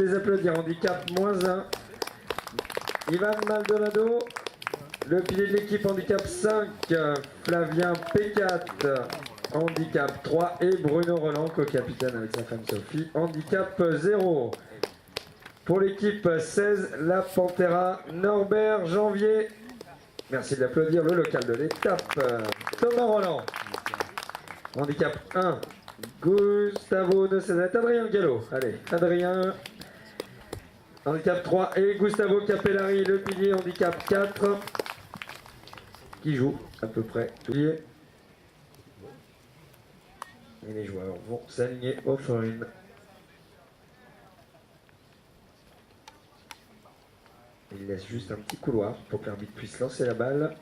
Les applaudir. Handicap -1. Ivan Maldonado. Le pilier de l'équipe handicap 5, Flavien P4, handicap 3 et Bruno Roland, co-capitaine avec sa femme Sophie, handicap 0. Pour l'équipe 16, la Pantera, Norbert Janvier. Merci de l'applaudir, le local de l'étape, Thomas Roland. Handicap 1, Gustavo Nocedette, Adrien Gallo. Allez, Adrien. Handicap 3 et Gustavo Capellari, le pilier, handicap 4. Qui joue à peu près tout lié. Et les joueurs vont s'aligner au forum. Il laisse juste un petit couloir pour que l'arbitre puisse lancer la balle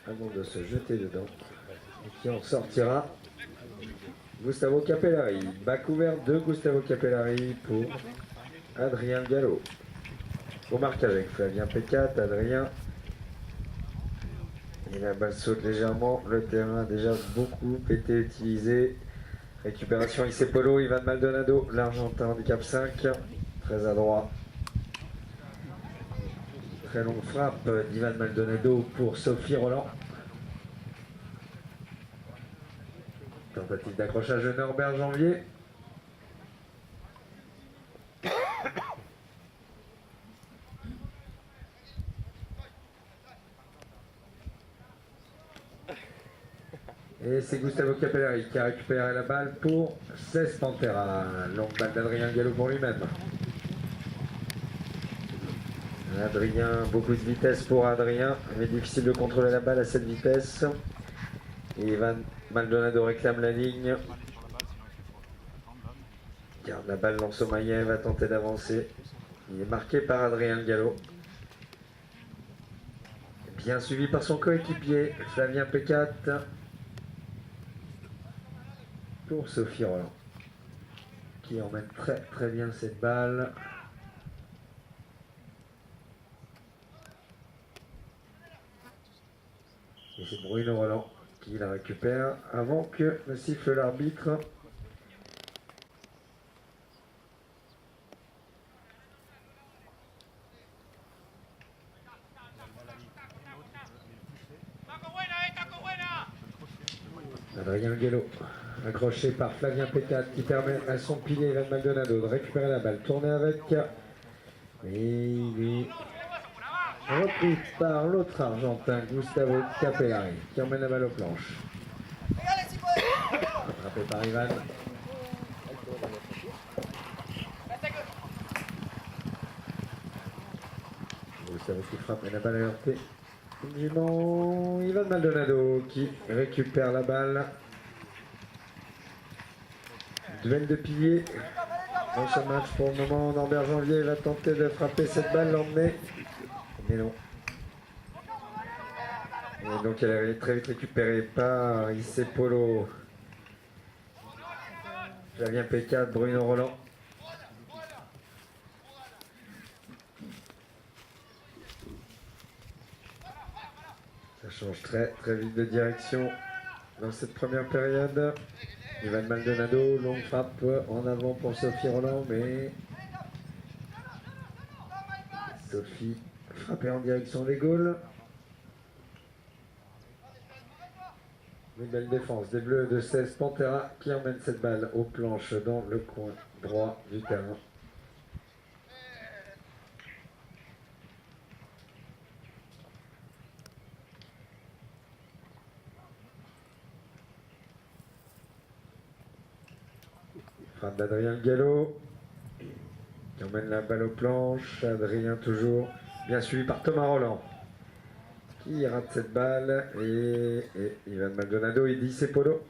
avant de se jeter dedans. Et qui en sortira Gustavo Capellari. Bac ouvert de Gustavo Capellari pour Adrien Gallo. Au marquage avec Flavien P4, Adrien. Et la balle saute légèrement, le terrain a déjà beaucoup été utilisé. Récupération IC Polo, Ivan Maldonado, l'Argentin handicap 5, très adroit. Très longue frappe d'Ivan Maldonado pour Sophie Roland. Tentative d'accrochage de Norbert Janvier. Et c'est Gustavo Capellari qui a récupéré la balle pour 16 Pantera. Longue balle d'Adrien Gallo pour lui-même. Adrien, beaucoup de vitesse pour Adrien, mais difficile de contrôler la balle à cette vitesse. Et Ivan Maldonado réclame la ligne. Garde la balle dans son maillet, va tenter d'avancer. Il est marqué par Adrien Gallo. Bien suivi par son coéquipier, Flavien P4. Pour Sophie Roland, qui emmène très bien cette balle. Et c'est Bruno Roland qui la récupère avant que ne siffle l'arbitre. Adrien Gallo, accroché par Flavien P4 qui permet à son pilier Ivan Maldonado de récupérer la balle, tourner avec. Et il est repris par l'autre Argentin, Gustavo Capellari, qui emmène la balle aux planches. Attrapé par Ivan. Gustavo qui frappe et la balle est heurtée. Ivan Maldonado qui récupère la balle. Duel de piliers dans ce match pour le moment. Norbert Janvier va tenter de frapper cette balle, l'emmener. Mais non. Et donc elle est très vite récupérée par IC Polo. Flavien P4, Bruno Roland. Ça change très vite de direction dans cette première période. Ivan Maldonado, longue frappe en avant pour Sophie Roland, mais Sophie frappée en direction des goals. Une belle défense des Bleus de 16 Pantera qui emmène cette balle aux planches dans le coin droit du terrain. Frappe d'Adrien Gallo qui emmène la balle aux planches. Adrien toujours bien suivi par Thomas Roland qui rate cette balle et Ivan Maldonado et IC Polo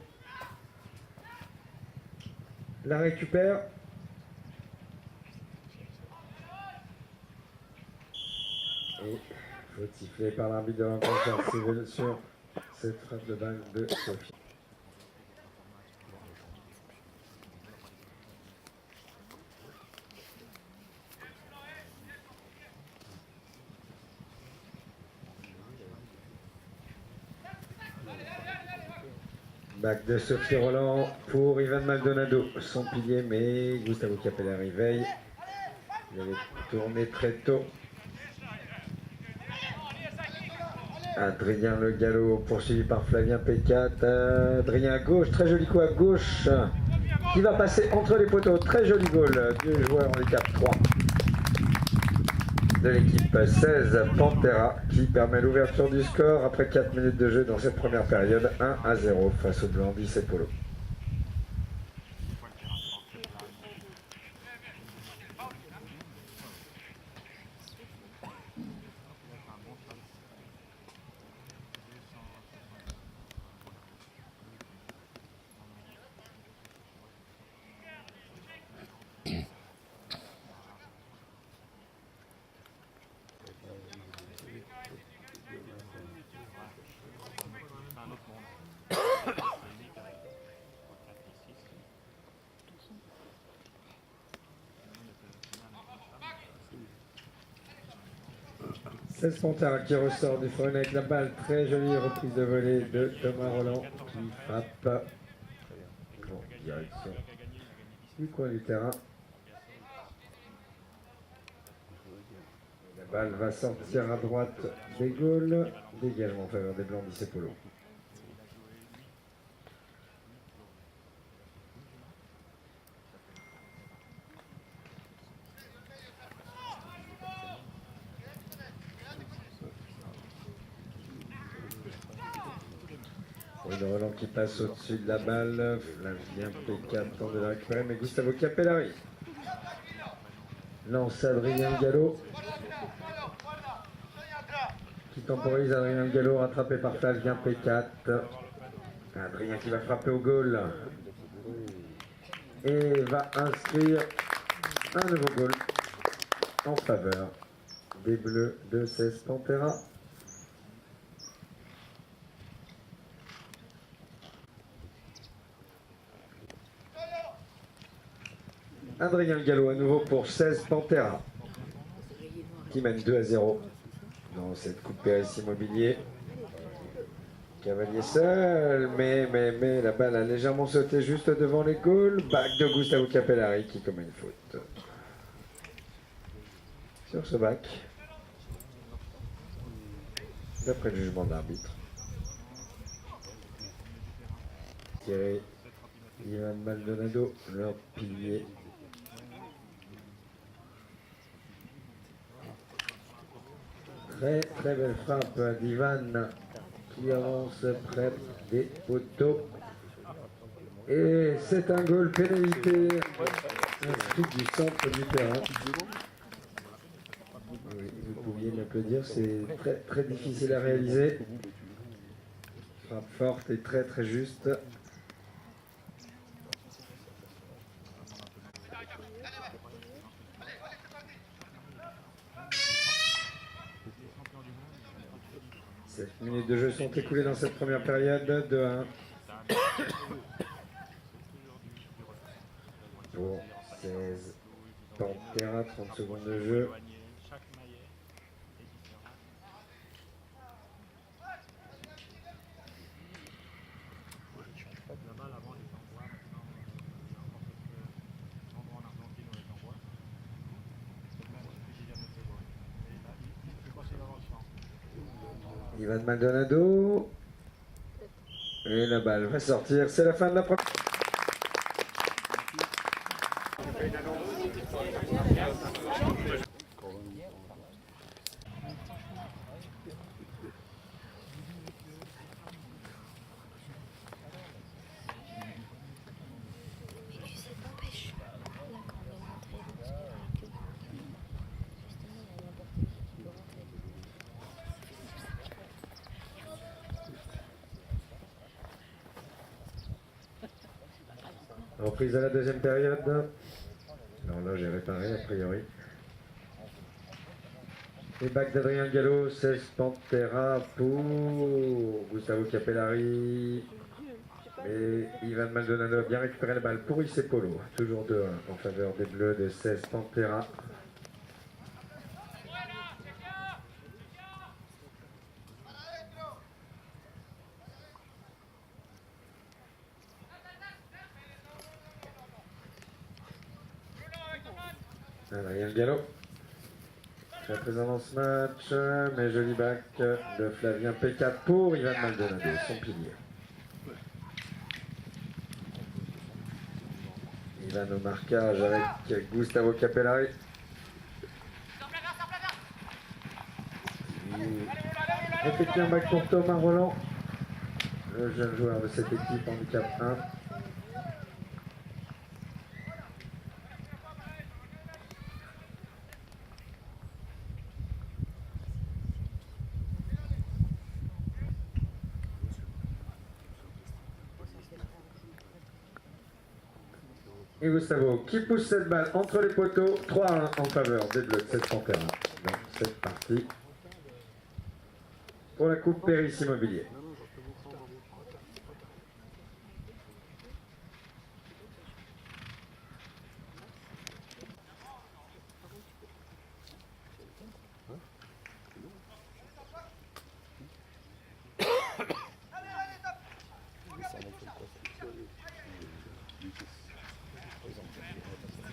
la récupère. Et faute sifflée par l'arbitre de l'encontre civil sur cette frappe de balle de Sophie. Bac de Sophie Roland pour Ivan Maldonado, son pilier, mais Gustavo Capellari veille. Il avait tourné très tôt. Adrien Le Gallo poursuivi par Flavien P4. Adrien à gauche, très joli coup à gauche qui va passer entre les poteaux. Très joli goal du joueur handicap 3 de l'équipe 16 Pantera qui permet l'ouverture du score après 4 minutes de jeu dans cette première période. 1-0 face au Blanc d'Issé Polo. C'est Pantera qui ressort du front avec la balle. Très jolie reprise de volée de Thomas Roland qui frappe en direction du coin du terrain. La balle va sortir à droite des Gaules, dégagement en faveur des Blancs d'Issé Polo. Une Roland qui passe au-dessus de la balle. Flavien P4 tente de la récupérer, mais Gustavo Capellari lance Adrien Gallo qui temporise. Adrien Gallo rattrapé par Flavien P4. Adrien qui va frapper au goal et va inscrire un nouveau goal en faveur des Bleus de 16 Pantera. Adrien Gallo à nouveau pour 16 Pantera qui mène 2-0 dans cette coupe PS Immobilier. Cavalier seul, mais la balle a légèrement sauté juste devant les goals. Bac de Gustavo Capellari qui commet une faute sur ce bac d'après le jugement de l'arbitre. Thierry Ivan Maldonado, leur pilier. Très belle frappe d'Ivan qui avance près des poteaux. Et c'est un goal pénalité inscrit du centre du terrain. Oui, vous pouviez m'applaudir, c'est très difficile à réaliser. Frappe forte et très juste. Sept minutes de jeu sont écoulées dans cette première période. 2-1. Pour 16 Pantera, 30 secondes de jeu. Ivan Maldonado. Et la balle va sortir. C'est la fin de la première. Reprise à la deuxième période. L'horloge est réparée a priori. Et bac d'Adrien Gallo, 16 Pantera pour Gustavo Capellari. Et Ivan Maldonado a bien récupéré la balle pour Issé Polo. Toujours 2-1 en faveur des Bleus de 16 Pantera. Adrien Gallo. Très présent dans ce match, mais joli back de Flavien P4 pour Ivan Maldonado, son pilier. Ivan au marquage avec Gustavo Capellari. Effectue un back pour Thomas Roland, le jeune joueur de cette équipe handicap 1. Et Gustavo qui pousse cette balle entre les poteaux, 3-1 en faveur des Bleus de cette Panthère dans cette partie pour la Coupe Péris Immobilier.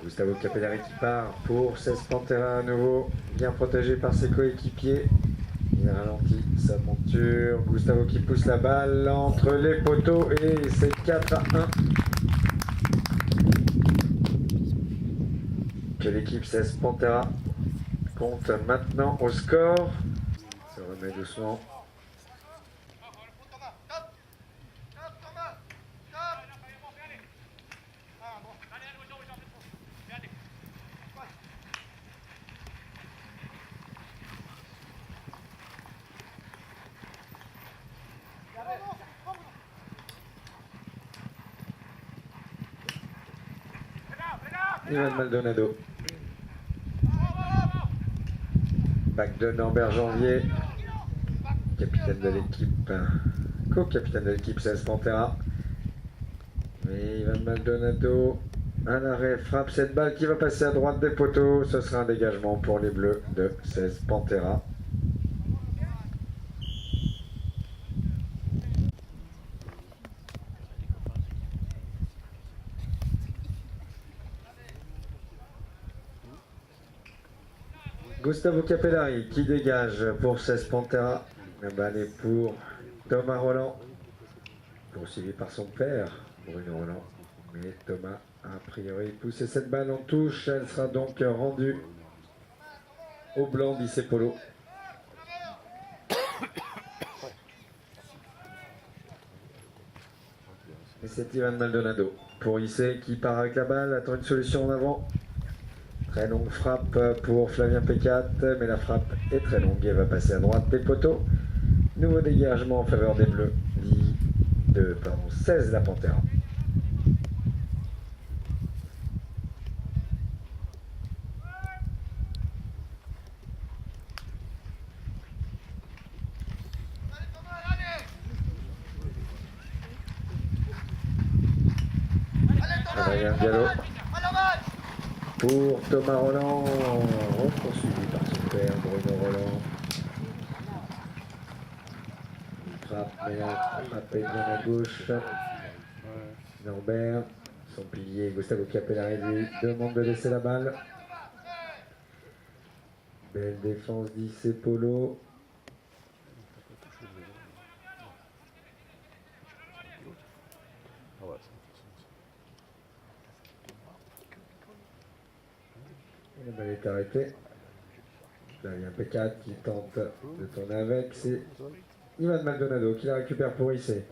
Gustavo Capellari qui part pour 16 Panthera à nouveau, bien protégé par ses coéquipiers. Il ralentit sa monture. Gustavo qui pousse la balle entre les poteaux et c'est 4-1. Que l'équipe 16 Panthera compte maintenant au score. Se remet doucement. Ivan Maldonado. Back de Norbert Janvier, capitaine de l'équipe, co-capitaine de l'équipe 16 Panthera. Et Ivan Maldonado, à l'arrêt, frappe cette balle qui va passer à droite des poteaux. Ce sera un dégagement pour les Bleus de 16 Panthera. Gustavo Capellari qui dégage pour 16 Panthera. La balle est pour Thomas Roland, poursuivi par son père, Bruno Roland. Mais Thomas a priori poussé cette balle en touche. Elle sera donc rendue au blanc d'Isepolo. Et c'est Ivan Maldonado pour Issé qui part avec la balle, attend une solution en avant. Très longue frappe pour Flavien P4, mais la frappe est très longue et va passer à droite des poteaux. Nouveau dégagement en faveur des Bleus, de 16 la Panthera. Adrien Gallo pour Thomas Roland, poursuivi par son père Bruno Roland. Il frappe, mais la frappe est bien à gauche. Norbert, son pilier Gustavo Capellari lui demande de laisser la balle. Belle défense d'Isepolo. La balle est arrêtée. Là, il y a un P4 qui tente de tourner avec. C'est Ivan Maldonado qui la récupère pour Issé.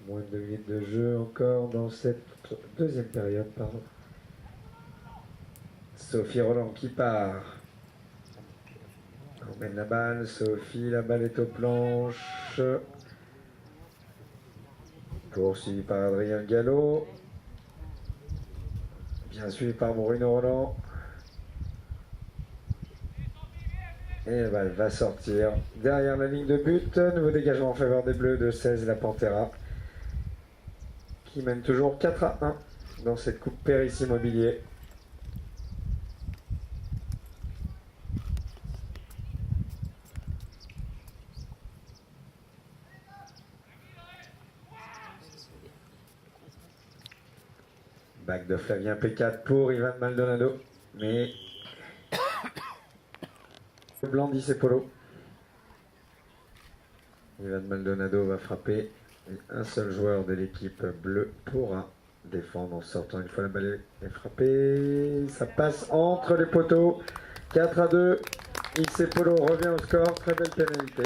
Moins de 2 minutes de jeu encore dans cette deuxième période. Pardon. Sophie Roland qui part. On emmène la balle. Sophie, la balle est aux planches. Poursuivi par Adrien Gallo. Bien suivi par Bruno Roland. Et la balle va sortir derrière la ligne de but. Nouveau dégagement en faveur des Bleus de 16 la Panthera, qui mène toujours 4-1 dans cette Coupe Péris Immobilier. Back de Flavien P4 pour Ivan Maldonado. Mais le blanc Polo. Ivan Maldonado va frapper. Et un seul joueur de l'équipe bleue pourra défendre en sortant. Une fois la balle est frappée, ça passe entre les poteaux. 4-2. Polo revient au score. Très belle pénalité.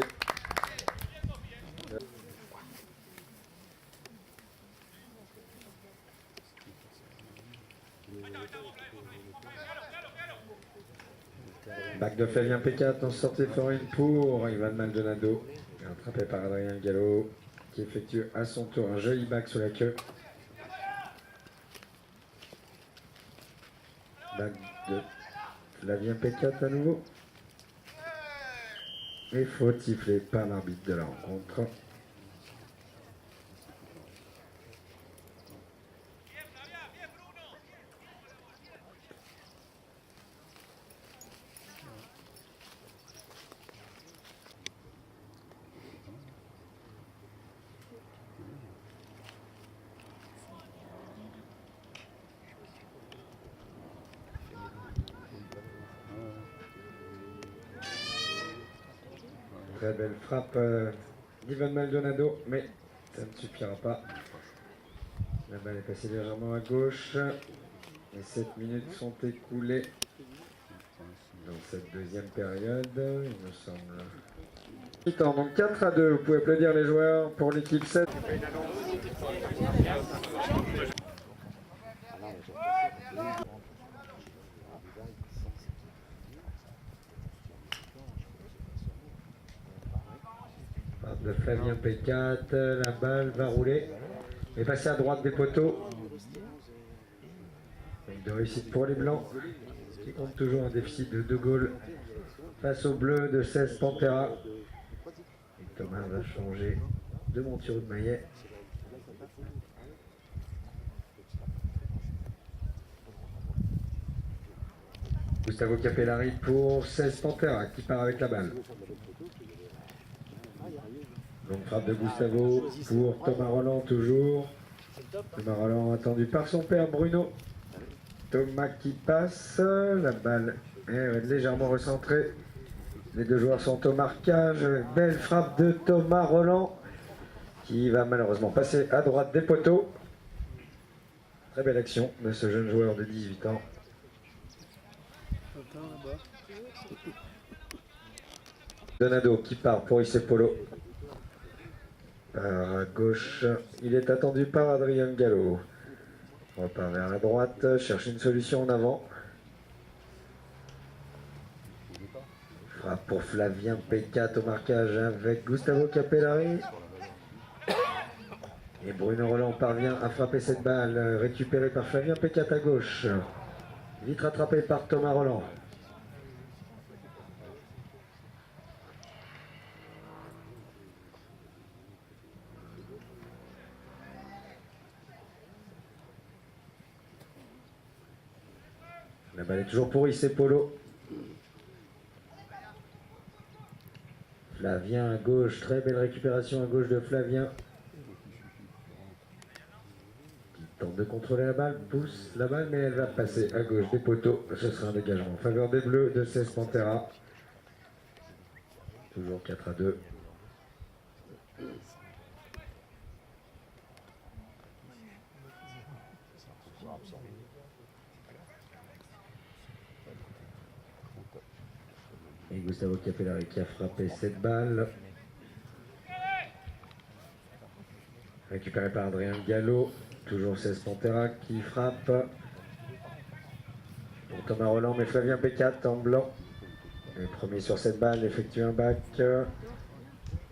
Bac de Flavien P4 en sortie Florine pour Ivan Maldonado. Attrapé par Adrien Gallo qui effectue à son tour un joli bac sur la queue. Bac de Flavien P4 à nouveau. Et faute sifflée par l'arbitre de la rencontre. Très belle frappe d'Ivan Maldonado, mais ça ne suffira pas. La balle est passée légèrement à gauche. Et 7 minutes sont écoulées dans cette deuxième période, il me semble. Donc 4-2, vous pouvez applaudir les joueurs pour l'équipe 7. De Flavien P4, la balle va rouler et passer à droite des poteaux. De réussite pour les Blancs, qui comptent toujours un déficit de 2 goals face aux Bleus de 16 Pantera. Et Thomas va changer de monture de maillet. Gustavo Capellari pour 16 Pantera qui part avec la balle. Donc frappe de Gustavo pour Thomas Roland toujours. Thomas Roland attendu par son père Bruno. Thomas qui passe, la balle est légèrement recentrée. Les deux joueurs sont au marquage. Belle frappe de Thomas Roland qui va malheureusement passer à droite des poteaux. Très belle action de ce jeune joueur de 18 ans. Donado qui part pour Polo. À gauche, il est attendu par Adrien Gallo. On repart vers la droite, cherche une solution en avant. Frappe pour Flavien P4 au marquage avec Gustavo Capellari. Et Bruno Roland parvient à frapper cette balle, récupérée par Flavien P4 à gauche. Vite rattrapé par Thomas Roland. La balle est toujours pour Polo. Flavien à gauche, très belle récupération à gauche de Flavien. Qui tente de contrôler la balle, pousse la balle, mais elle va passer à gauche des poteaux. Ce sera un dégagement en faveur des Bleus de 16 Pantera. Toujours 4-2. Et Gustavo Capellari qui a frappé cette balle. Récupéré par Adrien Gallo. Toujours 16 Pantera qui frappe. Pour Thomas Roland, mais Flavien P4 en blanc. Le premier sur cette balle effectue un bac.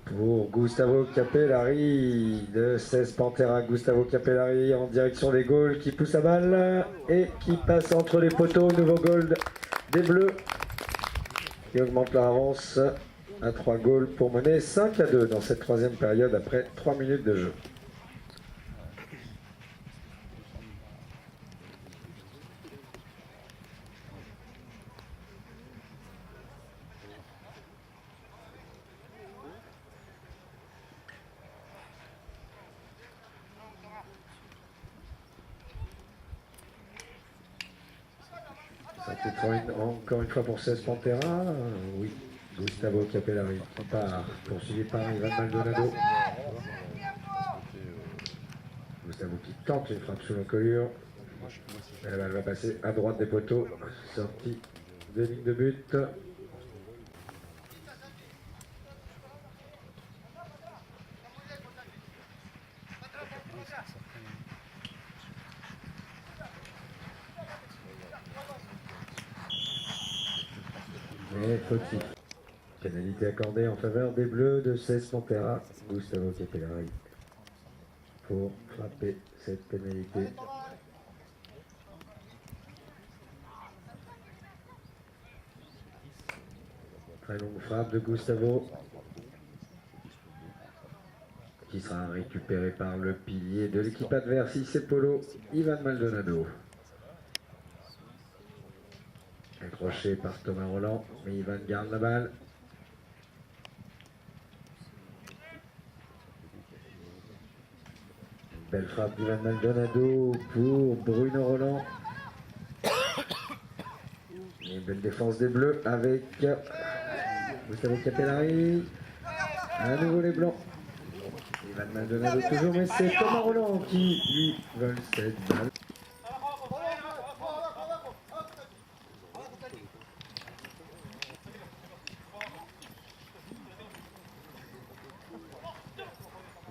Pour Gustavo Capellari de 16 Pantera. Gustavo Capellari en direction des goals qui pousse la balle et qui passe entre les poteaux. Nouveau goal des Bleus qui augmente leur avance à 3 goals pour mener 5-2 dans cette troisième période après 3 minutes de jeu. Sortie de Freund, encore une fois pour 16 Pantera. Oui, Gustavo Capellari qui part, poursuivi par Ivan Maldonado. Gustavo qui tente une frappe sous l'encolure. Elle va passer à droite des poteaux. Sortie de ligne de but. Mais fautif. Pénalité accordée en faveur des Bleus de 16 Pantera. Gustavo Capellari pour frapper cette pénalité. Très longue frappe de Gustavo qui sera récupéré par le pilier de l'équipe adverse, c'est Polo, Ivan Maldonado. Accroché par Thomas Roland, mais Ivan garde la balle. Belle frappe d'Ivan Maldonado pour Bruno Roland. Et une belle défense des Bleus avec Gustavo Capellari. À nouveau les Blancs. Ivan Maldonado toujours, mais c'est Thomas Roland qui lui vole cette balle.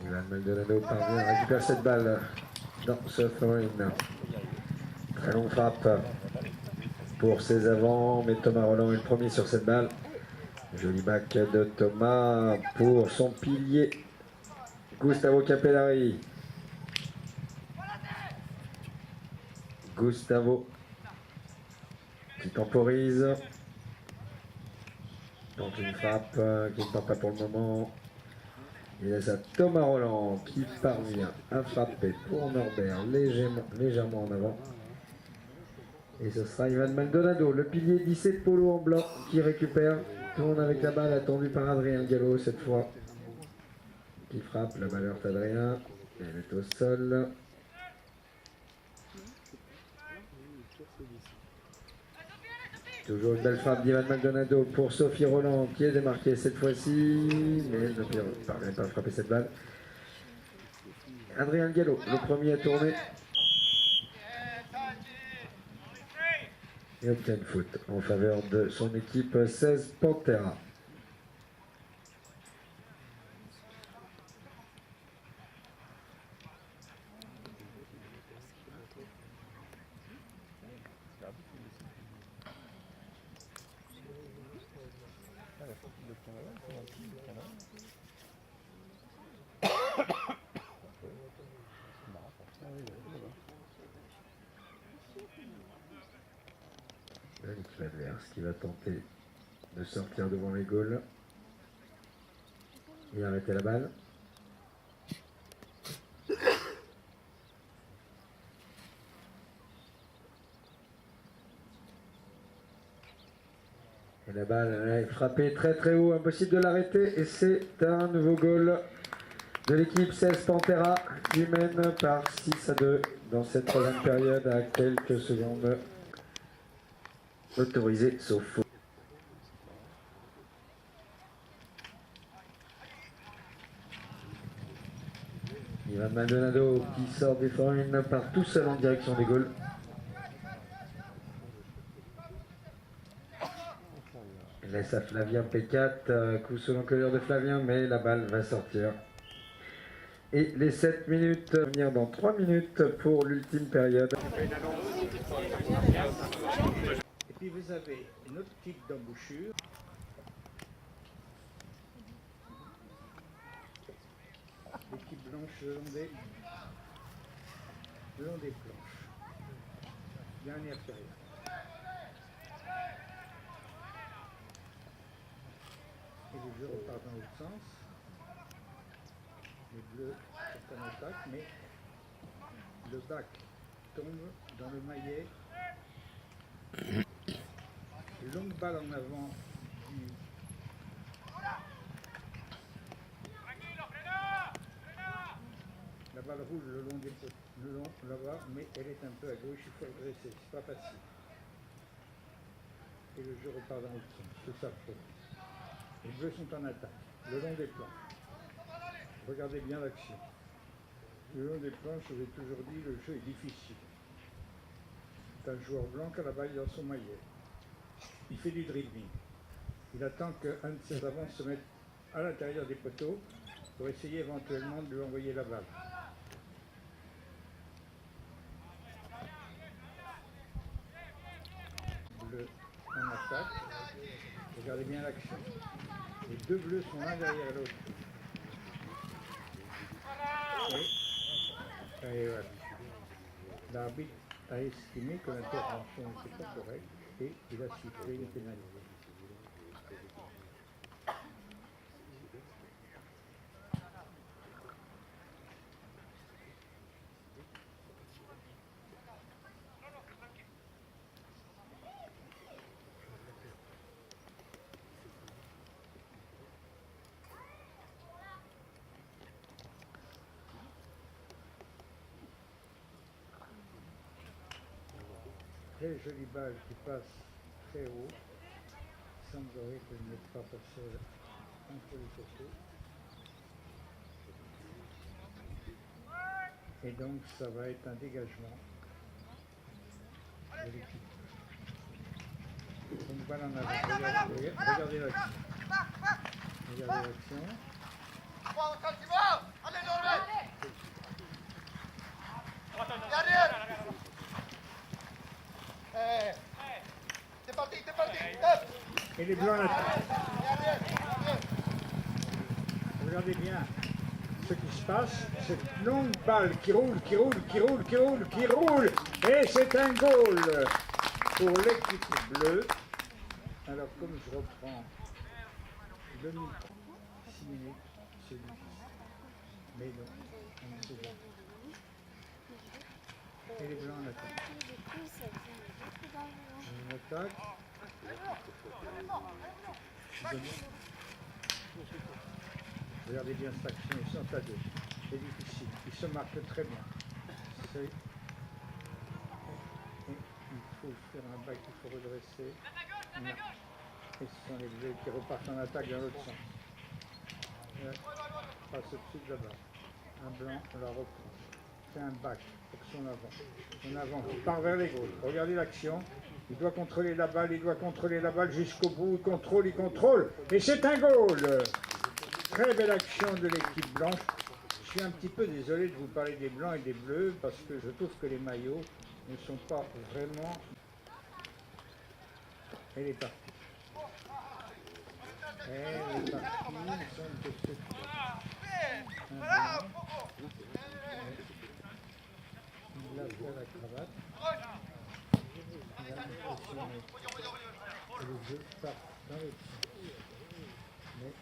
Ivan Maldonado parvient à récupérer cette balle dans ce throw-in. Très longue frappe pour ses avants, mais Thomas Roland est le premier sur cette balle. Joli bac de Thomas pour son pilier, Gustavo Capellari. Gustavo qui temporise. Tente une frappe qui ne part pas pour le moment. Il laisse à Thomas Roland qui parvient à frapper pour Norbert légèrement en avant. Et ce sera Ivan Maldonado, le pilier 17 Polo en blanc qui récupère. Tourne avec la balle attendue par Adrien Gallo cette fois. Qui frappe, la balle heurte Adrien. Elle est au sol. Toujours une belle frappe d'Ivan Maldonado pour Sophie Roland qui est démarquée cette fois-ci. Mais elle ne parvient pas à frapper cette balle. Adrien Gallo, le premier à tourner. Et obtient une faute en faveur de son équipe 16 Pantera. L'équipe adverse qui va tenter de sortir devant les goals et arrêter la balle. Et la balle est frappée très très haut, impossible de l'arrêter et c'est un nouveau goal de l'équipe 16 Pantera qui mène par 6-2 dans cette troisième période à quelques secondes autorisées sauf faux. Ivan Maldonado qui sort des foraines par tout seul en direction des goals. Il laisse à Flavien P4, coup sous l'encolure de Flavien, mais la balle va sortir. Et les 7 minutes venir dans 3 minutes pour l'ultime période. Et puis vous avez une autre type d'embouchure. L'équipe blanche le long des planches. Dernière période. Et les jeux repartent dans l'autre sens. Les bleus sont en attaque, mais le bac tombe dans le maillet. Longue balle en avant du la balle roule le long des là-bas, mais elle est un peu à gauche, il faut agresser, c'est pas facile. et le jeu repart dans l'autre sens. C'est ça le problème. Les bleus sont en attaque, le long des planches. Regardez bien l'action. Le long des planches, je vous ai toujours dit, le jeu est difficile. C'est un joueur blanc qui a la balle dans son maillet. Il fait du dribbling. Il attend qu'un de ses avants se mette à l'intérieur des poteaux pour essayer éventuellement de lui envoyer la balle. Bleu en attaque. Regardez bien l'action. Les deux bleus sont l'un derrière l'autre. Et voilà. L'arbitre a estimé que l'intervention n'était pas correcte et il a sifflé une pénalité. Très jolie balle qui passe très haut. Il semblerait qu'elle n'ait pas passé entre les poteaux. Et donc ça va être un dégagement de l'équipe. Une balle en avant. Regardez l'action. Regardez l'action. Et les blancs l'attaquent. Regardez bien ce qui se passe. Cette longue balle qui roule. Et c'est un goal pour l'équipe bleue. Alors comme je reprends le micro, 6 minutes, c'est difficile. Mais non, on ne sait jamais. Et les blancs l'attaquent. On attaque. Regardez bien cette action, ils sont à deux. C'est difficile. Ils se marquent très bien. Il faut faire un bac qu'il faut redresser. Non. Et ce sont les bleus qui repartent en attaque dans l'autre sens. Passe au-dessus de la balle. Un blanc, on la reprend. C'est un bac pour son avant. Son avant qui part vers les gauches. Regardez l'action. Il doit contrôler la balle jusqu'au bout. Il contrôle. Et c'est un goal. Très belle action de l'équipe blanche. Je suis un petit peu désolé de vous parler des blancs et des bleus parce que je trouve que les maillots ne sont pas vraiment... Elle est partie. Il me semble que c'est... Il a fait la cravate. Il a impressionné. Et le jeu part dans le sens. Mais...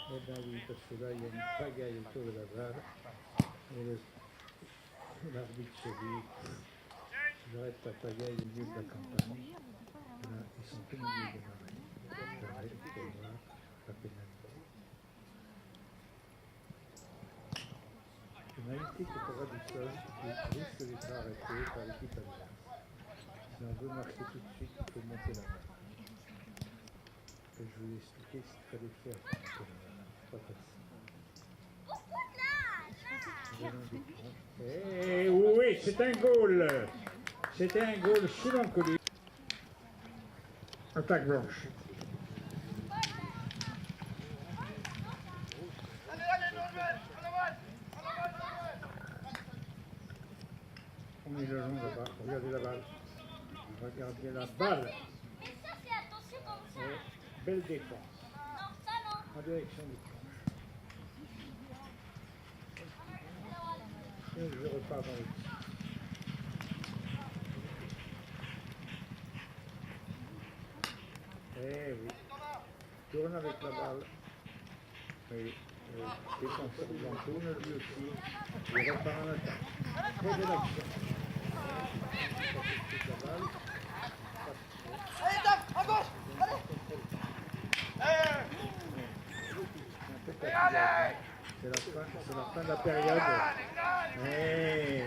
Eh bien oui, parce que là, il y a une pagaille autour de la balle. Et l'arbitre se dit, j'arrête la pagaille au milieu de la campagne. Là, ils sont au milieu de la maille. J'arrête pour voir la pénalité. Pénalité qui sera du sol, qui risque d'être arrêtée par l'équipe adverse. Si on veut marquer tout de suite, il faut monter la balle. Et je vais vous expliquer ce qu'il fallait faire. Pas facile. Et oui, c'est un goal. C'était un goal sous l'encolure. Attaque blanche. On est le long là-bas. Regardez la balle. Regardez la balle. Et belle défense. En direction du planche. Et je repars dans le petit. Eh oui. Tourne avec la balle. Oui. Défenseur blanc tourne lui aussi. Il repart en attaque. Très belle action. La balle. Allez, tape, à gauche. Allez. C'est la fin de la période. Et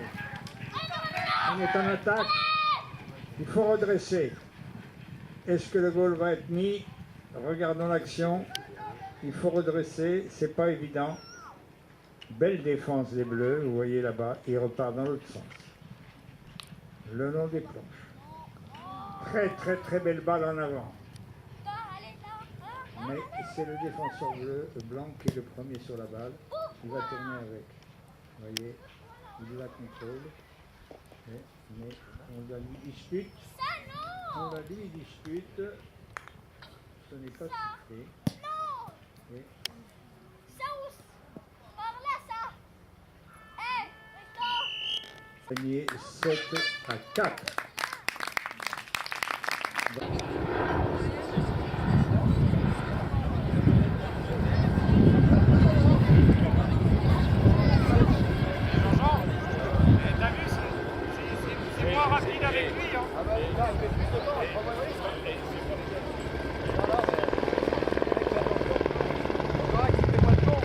on est en attaque. Il faut redresser. Est-ce que le goal va être mis? Regardons l'action. Il faut redresser, c'est pas évident. Belle défense des Bleus, vous voyez là-bas, il repart dans l'autre sens. Le long des planches. Très belle balle en avant. Mais c'est le défenseur blanc qui est le premier sur la balle. Il va tourner avec. Vous voyez, il la contrôle. Mais on la lui dispute. On la lui dispute. Ce n'est pas sifflé. Et gagné 7-4. C'est moins rapide avec lui. Hein. Ah bah là, il fait plus de temps, il prend moins de risques. Voilà, mais on verra qu'il fait moins de temps.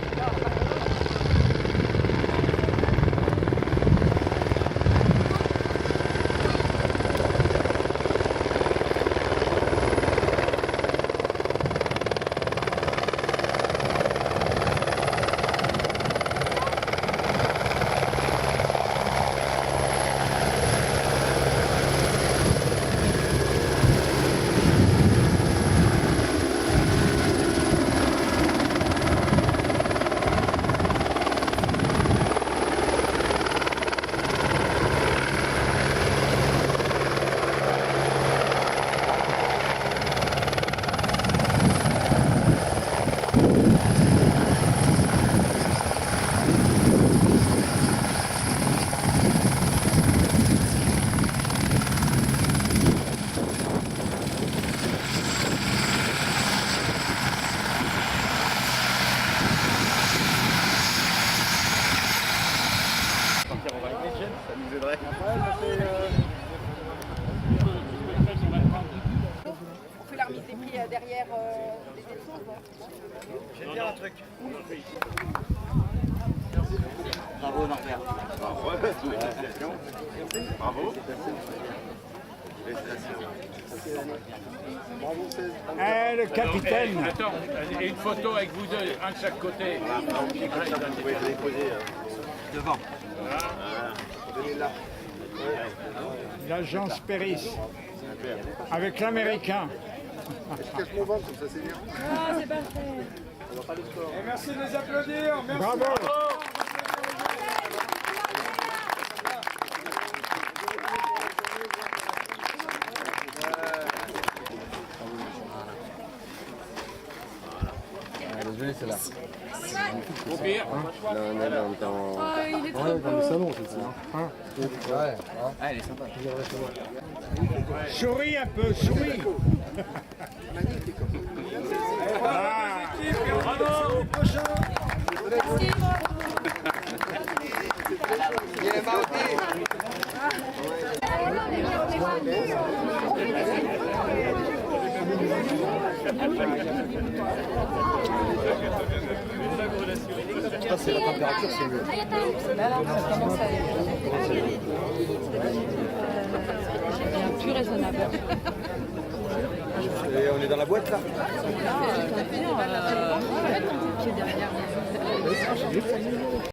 On fait la remise des prix derrière les élections. J'aime bien un truc. Bravo Norbert. Bravo. Le capitaine. Attends, et une photo avec vous deux, un de chaque côté. Vous pouvez les poser devant. L'agence Péris. Avec l'américain. Cache mon ventre, comme ça c'est bien. Ah, c'est parfait. Et merci de les applaudir. Merci. Bravo. celle-là. Au pire. Non, on était en... il est trop Ouais, dans le beau. salon, c'est ça. Ouais. Ah, elle est sympa. Souris un peu, souris. Bravo. Prochain. Ça, c'est la température, c'est mieux. Là, ça commence à être plus raisonnable. Et on est dans la boîte, là Qui est derrière.